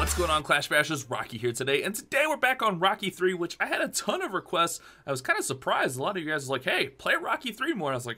What's going on, Clash Bashers? Rocky here today, and today we're back on Rocky 3, which I had a ton of requests. I was kind of surprised. A lot of you guys were like, hey, play Rocky 3 more. And I was like,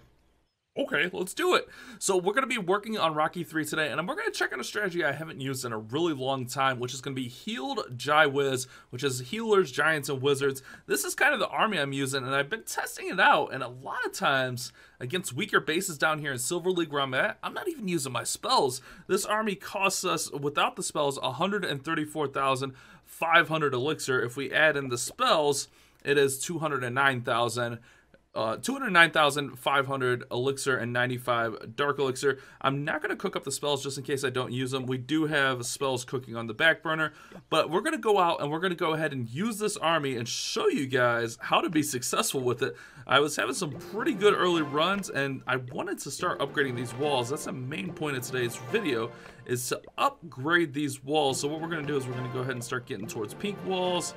okay, let's do it. So we're going to be working on Rocky 3 today, and we're going to check out a strategy I haven't used in a really long time, which is going to be Healed GiWiz, which is Healers, Giants, and Wizards. This is kind of the army I'm using, and I've been testing it out, and a lot of times against weaker bases down here in Silver League where I'm at, I'm not even using my spells. This army costs us, without the spells, 134,500 elixir. If we add in the spells, it is 209,500 elixir and 95 dark elixir. I'm not going to cook up the spells just in case I don't use them. We do have spells cooking on the back burner, but we're going to go out and we're going to go ahead and use this army and show you guys how to be successful with it. I was having some pretty good early runs, and I wanted to start upgrading these walls. That's the main point of today's video, is to upgrade these walls. So what we're going to do is we're going to go ahead and start getting towards pink walls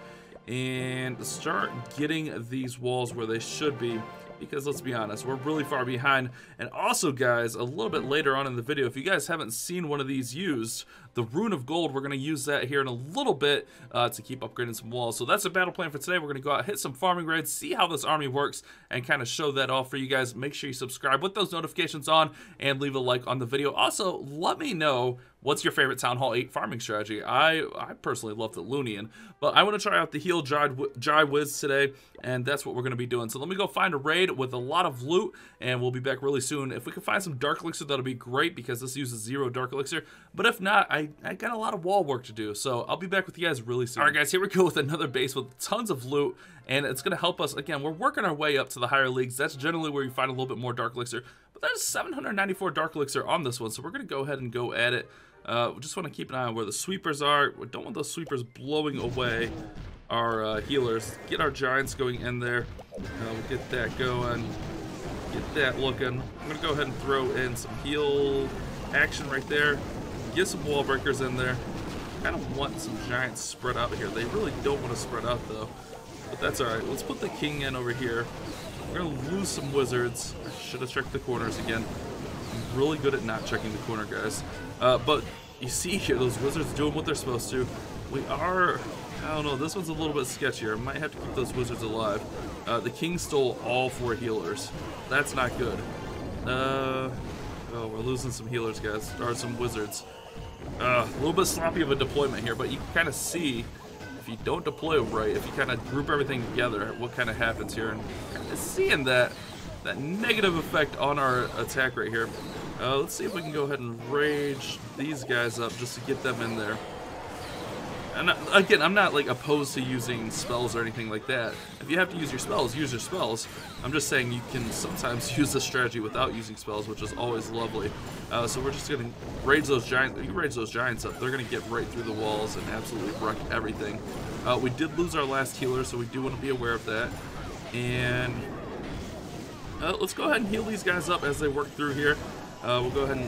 and start getting these walls where they should be, because let's be honest, we're really far behind. And also, guys, a little bit later on in the video, if you guys haven't seen one of these used, the Rune of Gold, we're going to use that here in a little bit to keep upgrading some walls. So that's the battle plan for today. We're going to go out, hit some farming raids, see how this army works, and kind of show that off for you guys. Make sure you subscribe with those notifications on and leave a like on the video. Also, let me know what's your favorite Town Hall 8 farming strategy. I personally love the Lunian, but I want to try out the Heal GiWiz today, and that's what we're going to be doing. So let me go find a raid with a lot of loot, and we'll be back really soon. If we can find some dark elixir, that'll be great, because this uses 0 dark elixir. But if not, I got a lot of wall work to do, so I'll be back with you guys really soon. All right, guys, here we go with another base with tons of loot, and it's going to help us. Again, we're working our way up to the higher leagues. That's generally where you find a little bit more dark elixir, but there's 794 dark elixir on this one, so we're going to go ahead and go at it. We just want to keep an eye on where the sweepers are. We don't want those sweepers blowing away our healers. Get our giants going in there. We'll get that going. Get that looking. I'm going to go ahead and throw in some heal action right there. Get some wall breakers in there. Kind of want some giants spread out here. They really don't want to spread out, though. But that's alright. Let's put the king in over here. We're going to lose some wizards. I should have checked the corners again. I'm really good at not checking the corner, guys. But you see here, those wizards doing what they're supposed to. We are, I don't know, this one's a little bit sketchier. I might have to keep those wizards alive. The king stole all 4 healers. That's not good. Oh, we're losing some healers, guys. Or some wizards. A little bit sloppy of a deployment here, but you can kind of see, if you don't deploy right, if you kind of group everything together, what kind of happens here. And kind of seeing that negative effect on our attack right here. Let's see if we can go ahead and rage these guys up just to get them in there. And again, I'm not like opposed to using spells or anything like that. If you have to use your spells, use your spells. I'm just saying you can sometimes use this strategy without using spells, which is always lovely. So we're just gonna rage those giants. You rage those giants up, they're gonna get right through the walls and absolutely wreck everything. We did lose our last healer, so we do want to be aware of that. And let's go ahead and heal these guys up as they work through here. We'll go ahead and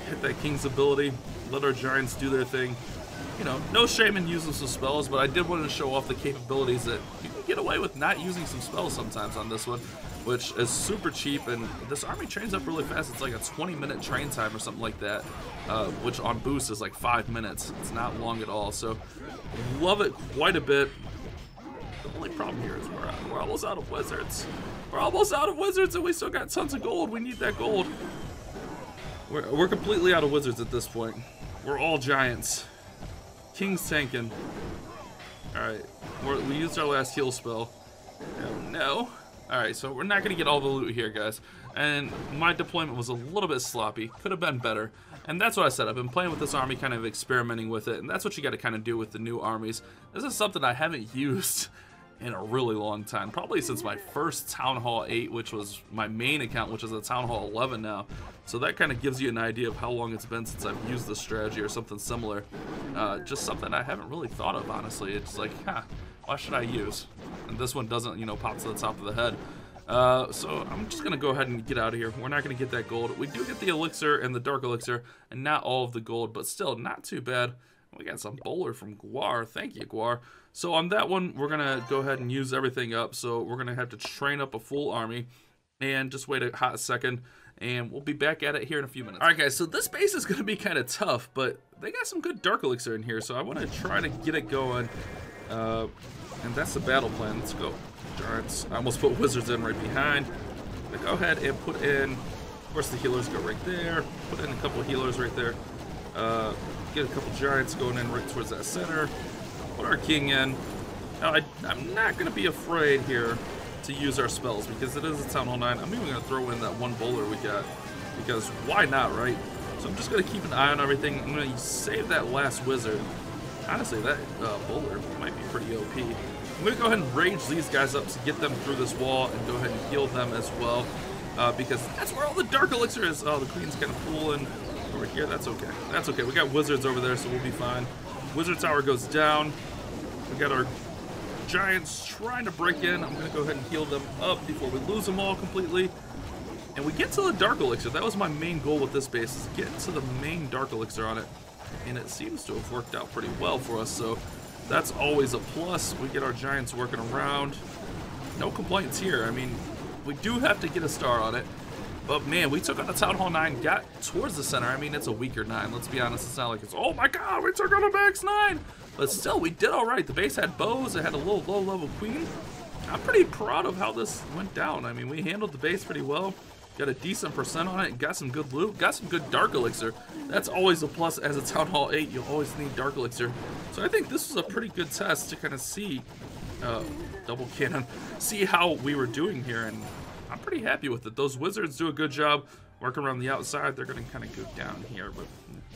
hit that king's ability, let our giants do their thing. You know, no shame in using some spells, but I did want to show off the capabilities that you can get away with not using some spells sometimes on this one, which is super cheap, and this army trains up really fast. It's like a 20-minute train time or something like that, which on boost is like 5 minutes. It's not long at all, so love it quite a bit. The only problem here is we're almost out of wizards. We're almost out of wizards, and we still got tons of gold. We need that gold. We're completely out of wizards at this point. We're all giants. King's tanking. Alright, we used our last heal spell. Oh no. Alright, so we're not going to get all the loot here, guys. And my deployment was a little bit sloppy. Could have been better. And that's what I said. I've been playing with this army, kind of experimenting with it. And that's what you got to kind of do with the new armies. This is something I haven't used in a really long time, probably since my first Town Hall 8, which was my main account, which is a Town Hall 11 now. So that kind of gives you an idea of how long it's been since I've used this strategy or something similar. Just something I haven't really thought of, honestly. It's like, why should I use? And this one doesn't, you know, pop to the top of the head. So I'm just going to go ahead and get out of here. We're not going to get that gold. We do get the elixir and the dark elixir, and not all of the gold, but still not too bad. We got some bowler from Guar. Thank you, Guar. So on that one, we're going to go ahead and use everything up. So we're going to have to train up a full army and just wait a hot second. and we'll be back at it here in a few minutes. All right, guys, so this base is going to be kind of tough, but they got some good Dark Elixir in here, so I want to try to get it going, and that's the battle plan. Let's go. Giants. I almost put Wizards in right behind. But go ahead and put in, of course, the healers go right there. Put in a couple healers right there. Get a couple Giants going in right towards that center. Put our king in. Now, I'm not going to be afraid here to use our spells because it is a Town Hall 9. I'm even going to throw in that one bowler we got because why not, right? So I'm just going to keep an eye on everything. I'm going to save that last wizard. Honestly, that bowler might be pretty OP. I'm going to go ahead and rage these guys up to get them through this wall and go ahead and heal them as well because that's where all the Dark Elixir is. Oh, the Queen's kind of fooling over here. That's okay. That's okay. We got Wizards over there, so we'll be fine. Wizard Tower goes down. We got our Giants trying to break in. I'm going to go ahead and heal them up before we lose them all completely. And we get to the Dark Elixir. That was my main goal with this base, is get to the main Dark Elixir on it. And it seems to have worked out pretty well for us, so that's always a plus. We get our Giants working around. No complaints here. I mean, we do have to get a star on it. But man, we took on the Town Hall 9, got towards the center. I mean, it's a weaker 9. Let's be honest. It's not like it's, oh my god, we took on a max 9. But still, we did all right. The base had bows. It had a little low-level queen. I'm pretty proud of how this went down. I mean, we handled the base pretty well. Got a decent percent on it. Got some good loot. Got some good Dark Elixir. That's always a plus as a Town Hall 8. You'll always need Dark Elixir. So I think this was a pretty good test to kind of see, double cannon, see how we were doing here. And I'm pretty happy with it. Those Wizards do a good job working around the outside. They're going to kind of go down here, but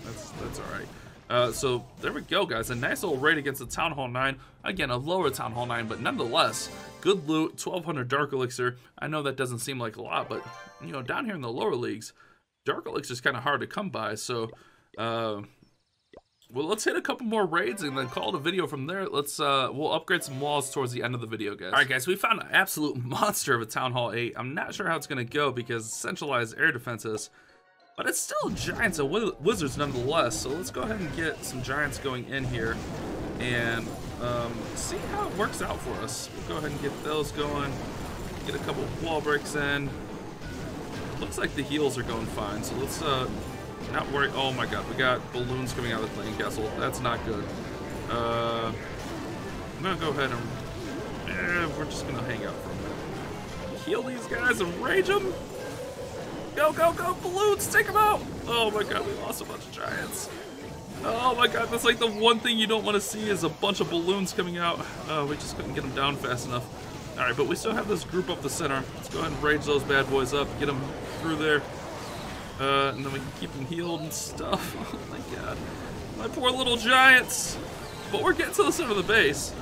that's all right. So there we go, guys. A nice little raid against the Town Hall 9. Again, a lower Town Hall 9, but nonetheless, good loot, 1,200 Dark Elixir. I know that doesn't seem like a lot, but, you know, down here in the lower leagues, Dark Elixir is kind of hard to come by. So, well, let's hit a couple more raids and then call it a video from there. Let's, we'll upgrade some walls towards the end of the video, guys. All right, guys, we found an absolute monster of a Town Hall 8. I'm not sure how it's going to go because centralized air defenses. But it's still Giants and Wizards nonetheless, so let's go ahead and get some Giants going in here and see how it works out for us. We'll go ahead and get those going, get a couple wall breaks in. Looks like the heals are going fine, so let's not worry. Oh my god, we got balloons coming out of the playing castle. That's not good. I'm going to go ahead and we're just going to hang out for a minute. Heal these guys and rage them. Go, go, go, balloons, take them out! Oh my god, we lost a bunch of Giants. Oh my god, that's like the one thing you don't want to see is a bunch of balloons coming out. We just couldn't get them down fast enough. Alright, but we still have this group up the center. Let's go ahead and rage those bad boys up, get them through there. And then we can keep them healed and stuff. Oh my god. My poor little Giants. But we're getting to the center of the base.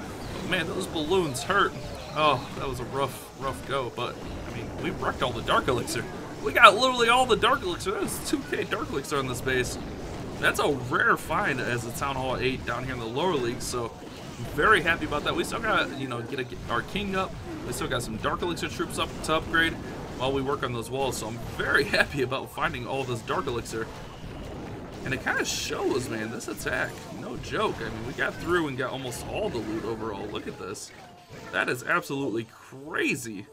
But man, those balloons hurt. Oh, that was a rough go, but I mean, we wrecked all the Dark Elixir. We got literally all the Dark Elixir. There's 2k Dark Elixir on this base. That's a rare find as a Town Hall 8 down here in the lower leagues, so I'm very happy about that. We still got, you know, get our king up. We still got some Dark Elixir troops up to upgrade while we work on those walls, so I'm very happy about finding all this Dark Elixir. And it kind of shows, man, this attack, no joke. I mean, we got through and got almost all the loot overall. Look at this. That is absolutely crazy.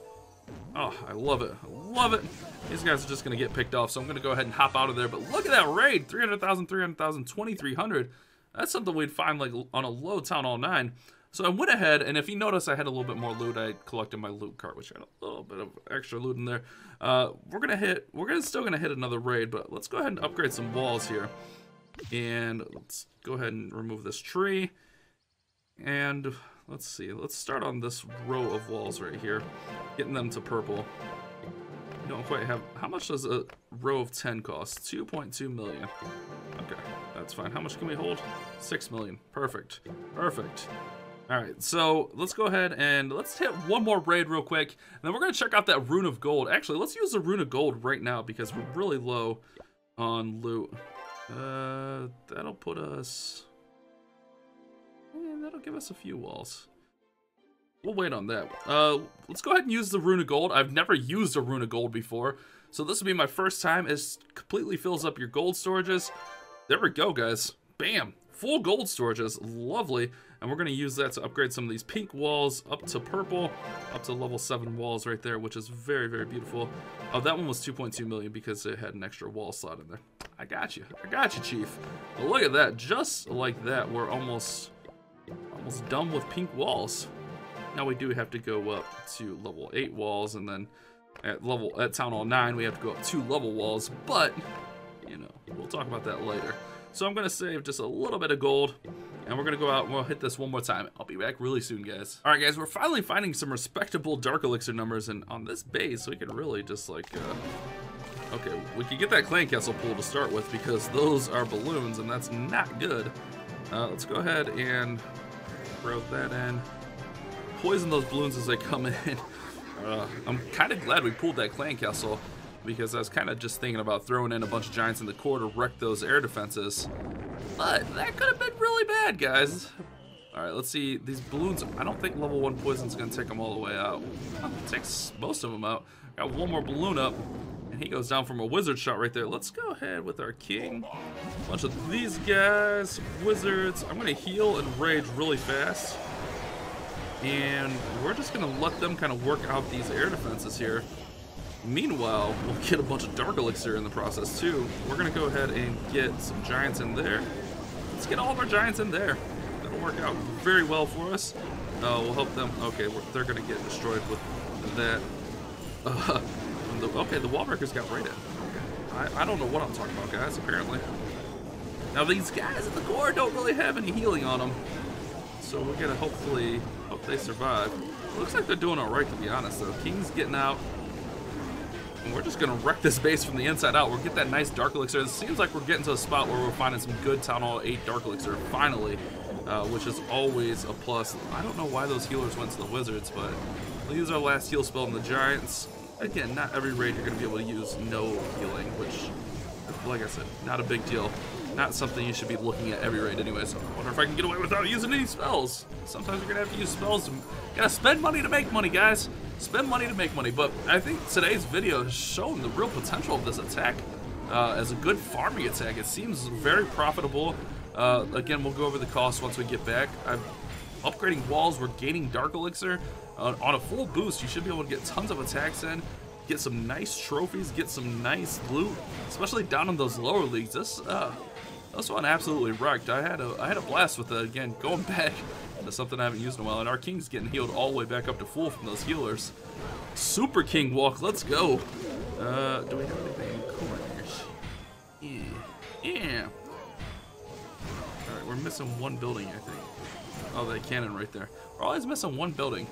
Oh, I love it. I love it. These guys are just going to get picked off, so I'm going to go ahead and hop out of there. But look at that raid. 300,000, 300,000, 2,300. That's something we'd find like on a low Town Hall 9. So I went ahead, and if you notice, I had a little bit more loot. I collected my loot cart, which had a little bit of extra loot in there. We're still going to hit another raid, but let's go ahead and upgrade some walls here. And let's go ahead and remove this tree. And let's see. Let's start on this row of walls right here. Getting them to purple. Don't quite have. How much does a row of 10 cost? 2.2 million. Okay, that's fine. How much can we hold? 6 million. Perfect. Perfect. All right, so let's go ahead and let's hit one more raid real quick, and then we're gonna check out that rune of gold. Actually, let's use the rune of gold right now because we're really low on loot. That'll put us. That'll give us a few walls. We'll wait on that. Let's go ahead and use the rune of gold. I've never used a rune of gold before, so this will be my first time. It completely fills up your gold storages. There we go, guys. Bam. Full gold storages. Lovely. and we're going to use that to upgrade some of these pink walls up to purple, up to level 7 walls right there, which is very, very beautiful. Oh, that one was 2.2 million because it had an extra wall slot in there. I got you, Chief. But look at that, just like that, we're almost done with pink walls. Now we do have to go up to level 8 walls, and then at Town Hall 9 we have to go up 2 level walls, but you know, we'll talk about that later. So I'm gonna save just a little bit of gold, and we're gonna go out and we'll hit this one more time. I'll be back really soon, guys. All right, guys, we're finally finding some respectable Dark Elixir numbers, and on this base we can really just like okay, we can get that clan castle pool to start with because those are balloons, and that's not good. Let's go ahead and throw that in. Poison those balloons as they come in. I'm kind of glad we pulled that clan castle because I was kind of just thinking about throwing in a bunch of giants in the core to wreck those air defenses. But that could have been really bad, guys. All right, let's see. These balloons, I don't think level 1 poison's going to take them all the way out. It takes most of them out. Got one more balloon up, and he goes down from a wizard shot right there. Let's go ahead with our king. A bunch of these guys, wizards. I'm going to heal and rage really fast. And we're just going to let them kind of work out these air defenses here. Meanwhile, we'll get a bunch of Dark Elixir in the process too. We're going to go ahead and get some giants in there. Let's get all of our giants in there. That'll work out very well for us. We'll help them. Okay, they're going to get destroyed with that. Okay, the wall breakers got raided. Okay. I don't know what I'm talking about, guys, apparently. Now, these guys in the core don't really have any healing on them. So we're going to hopefully hope they survive. Looks like they're doing all right, to be honest, though. King's getting out. And we're just going to wreck this base from the inside out. We'll get that nice Dark Elixir. It seems like we're getting to a spot where we're finding some good Town Hall 8 Dark Elixir, finally, which is always a plus. I don't know why those healers went to the wizards, but we'll use our last heal spell on the giants. Again, not every raid you're going to be able to use no healing, which, like I said, not a big deal. Not something you should be looking at every raid anyway, so I wonder if I can get away without using any spells. Sometimes you're going to have to use spells. You got to spend money to make money, guys. Spend money to make money. But I think today's video has shown the real potential of this attack as a good farming attack. It seems very profitable. Again, we'll go over the cost once we get back. I'm upgrading walls. We're gaining Dark Elixir. On a full boost, you should be able to get tons of attacks in. Get some nice trophies. Get some nice loot, especially down in those lower leagues. This one absolutely wrecked. I had a blast with it. Again, going back to something I haven't used in a while, and our king's getting healed all the way back up to full from those healers. Super King walk, let's go. Do we have anything in corners? Yeah. All right, we're missing one building, I think. Oh, that cannon right there. We're always missing one building.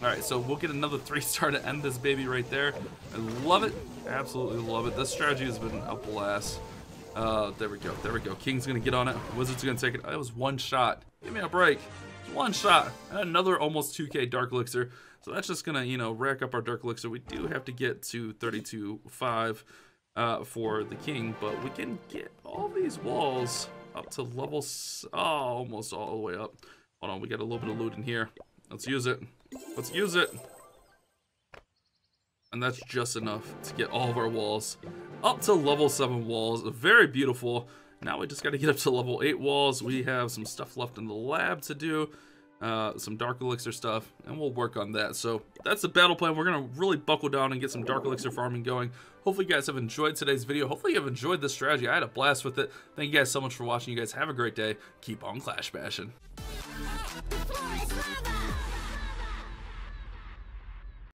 All right, so we'll get another 3-star to end this baby right there. I love it, absolutely love it. This strategy has been a blast. There we go. King's gonna get on it. Wizard's gonna take it. That was one shot. Give me a break. One shot. And another almost 2k Dark Elixir. So that's just gonna, you know, rack up our Dark Elixir. We do have to get to 32.5 for the King, but we can get all these walls up to level, almost all the way up. Hold on, we got a little bit of loot in here. Let's use it. Let's use it. And that's just enough to get all of our walls up to level 7 walls. Very beautiful. Now we just got to get up to level 8 walls. We have some stuff left in the lab to do. Some Dark Elixir stuff, and we'll work on that. So that's the battle plan. We're going to really buckle down and get some Dark Elixir farming going. Hopefully you guys have enjoyed today's video. Hopefully you have enjoyed this strategy. I had a blast with it. Thank you guys so much for watching. You guys have a great day. Keep on clash bashing.